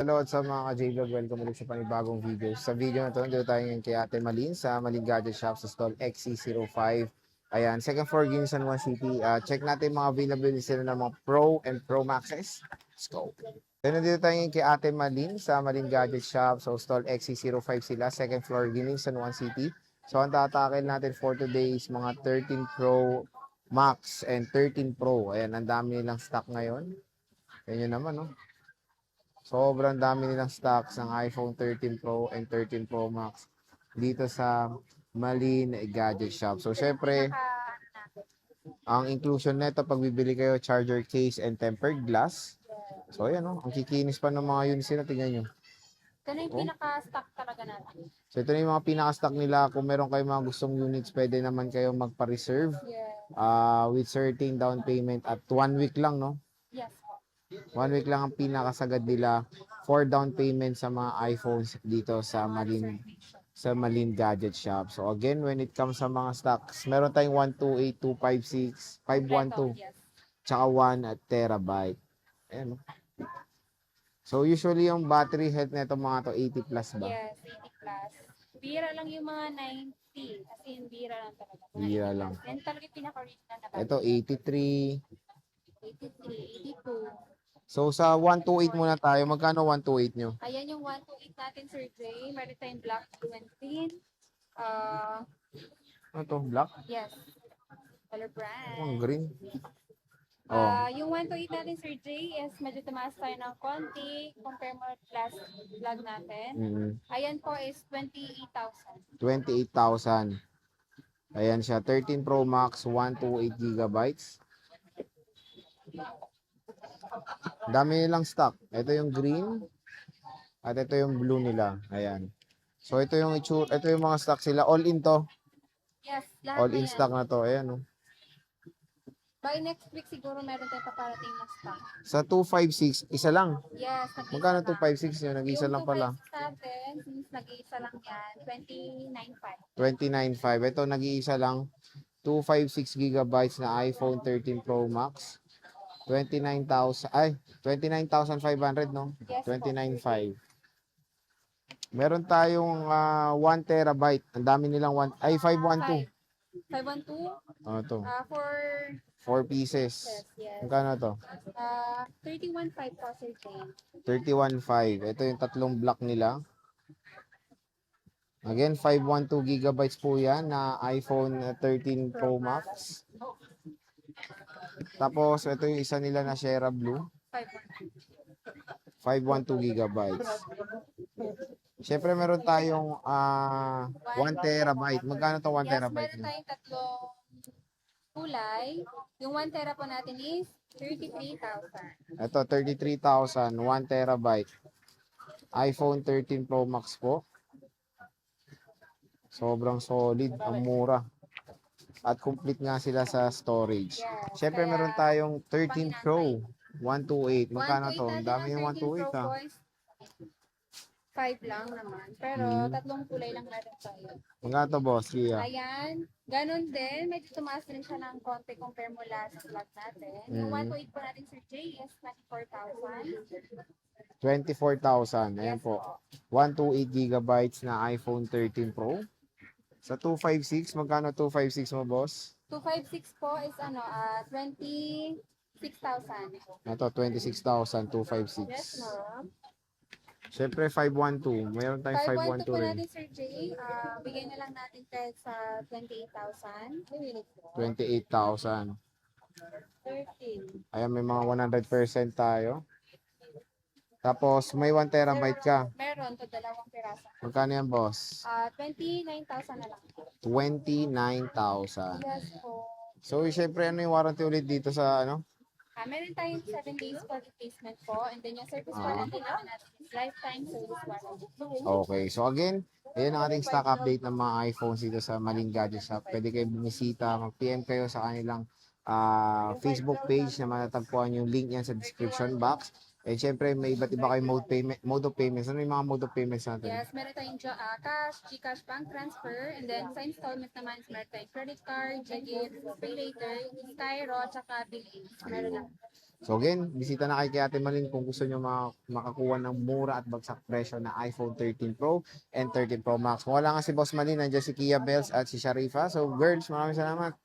Hello at sa mga ka-J-Vlog, welcome ulit sa panibagong video. Sa video na to, nandito tayo ngayon kay Ate Malin sa Malin Gadget Shop sa stall XC05. Ayan, second floor, Ginsan 1 City. Check natin mga availability sila ng mga Pro and Pro Maxes. Let's go. Then nandito tayo ngayon kay Ate Malin sa Malin Gadget Shop. So stall XC05 sila, second floor, Ginsan 1 City. So ang tatakil natin for today is mga 13 Pro Max and 13 Pro. Ayan, ang dami nilang stock ngayon. Yan yun naman, no? Sobrang dami nilang stocks ng iPhone 13 Pro and 13 Pro Max dito sa Malin Gadget Shop. So, syempre, ang inclusion nito pag bibili kayo, charger case and tempered glass. So, ayan, no? Ang kikinis pa ng mga units nila. Tingnan nyo. Ito na yung Oh. pinaka-stock talaga natin. So, ito na yung mga pinaka-stock nila. Kung meron kayong mga gustong units, pwede naman kayo magpa-reserve Yes. with certain down payment at 1 week lang, no? Yes po. 1 week lang ang pinakasagad nila for down payment sa mga iPhones dito sa Malin Gadget Shop. So again, when it comes sa mga stocks, meron tayong 128, 256, 512, Yes. tsaka 1 terabyte. Ayan. So usually yung battery health nito mga to 80 plus ba? Yes, 80 plus. Bira lang yung mga 90. As in, bira lang talaga. Mga Bira 80 lang. plus. Yan talaga yung pinaka-original na Ito battery. 83. 83, 82. So sa 128 muna tayo. Magkano 128 nyo? Ayan yung 128 natin, Sir Jay. Meron tayong black, blue, and green. Uh, Ano to? Black? yes. Color Ang brand. green. Oh. Yung 128 natin, Sir Jay, is medyo tumaas tayo ng konti. Compare mo last vlog natin. Mm-hmm. Ayan po is 28,000. 28,000. Ayan siya, 13 Pro Max, 128 gigabytes. Dami nilang stock. Ito yung green at ito yung blue nila. Ayan. So ito yung ito yung mga stock sila. All in to. Yes, lahat All na in yan. stock na to. Ayan, oh. By next week siguro meron tayong paparating na stock. Sa 256, isa lang. Yes, nag-iisa Magkano lang. 256 yun? Nag-isa Yung lang pala. 256 natin, since nag-iisa lang yan, 29,500. 29.5. Ito nag-iisa lang. 256 gigabytes na iPhone 13 Pro Max. 29,000. Ay, 29,500, no? Yes po. 29.5. Meron tayong 1 terabyte. Ang dami nilang 512. 512, Ano to? for 4 pieces. yes. Magkano to? 31,500 po, Sir Jay. 31.5. Ito yung tatlong block nila. Again, 512 gigabytes po yan na iPhone 13 Pro Max. Tapos, ito yung isa nila na Sierra Blue. 512 gigabytes. Siyempre, meron tayong 1 terabyte. Magkano to 1 Yes, terabyte? meron tayong tatlong kulay. Yung 1 tera po natin is 33,000. Ito, 33,000. 1 terabyte. iPhone 13 Pro Max po. Sobrang solid. Ang mura. At complete nga sila sa storage. Yes, Siyempre, kaya, meron tayong 13 Pro. 128. Magkano to? 128 Ang natin dami ang yung 13 Pro 128 ah. boys. 5 lang naman. Pero tatlong kulay lang meron tayo. Magkano to, boss? Kia? Ayan. Ganon din. Medyo tumaas din siya ng konti compare mo last vlog natin. Yung 128 po natin, Sir Jay, is 24,000. 24,000. Ayan Yes po. 128 gigabytes na iPhone 13 Pro. Sa 256, magkano 256 mo, boss? 256 po is 26,000. Ito, 26,000, 256. Yes, ma'am. Siyempre, 512. Mayroon tayong 512 po 512 rin. natin, Sir Jay. Bigay na lang natin kahit sa 28,000. 28,000. 13. Ayan, may mga 100% tayo. Tapos, may 1 terabyte ka. Meron to dalawang piraso. Magkano yan, boss? 29,000 na lang. 29,000. Yes po. So, siyempre, ano yung warranty ulit dito sa, ano? Meron tayong 7 days for replacement po. And then yung service warranty naman natin is lifetime service warranty. Okay. So, again, ayan ang ating stock update ng mga iPhones dito sa Malin Gadget Shop. Pwede kayo bumisita, mag-PM kayo sa kanilang Facebook page na matatagpuan yung link yan sa description box. And syempre, may iba't iba kayong mode of payments. Ano yung mga mode of payments natin? Yes, meron tayong cash, GCash, bank transfer, and then sa installment naman, meron tayong credit card, GGift, pay later, Skyro, tsaka billing. Meron lang. So again, bisita na kay Ate Malin kung gusto nyo makakuha ng mura at bagsak presyo na iPhone 13 Pro and 13 Pro Max. Kung wala nga si Boss Malin, nandiyan si Kia Bells at si Sharifa. So girls, maraming salamat.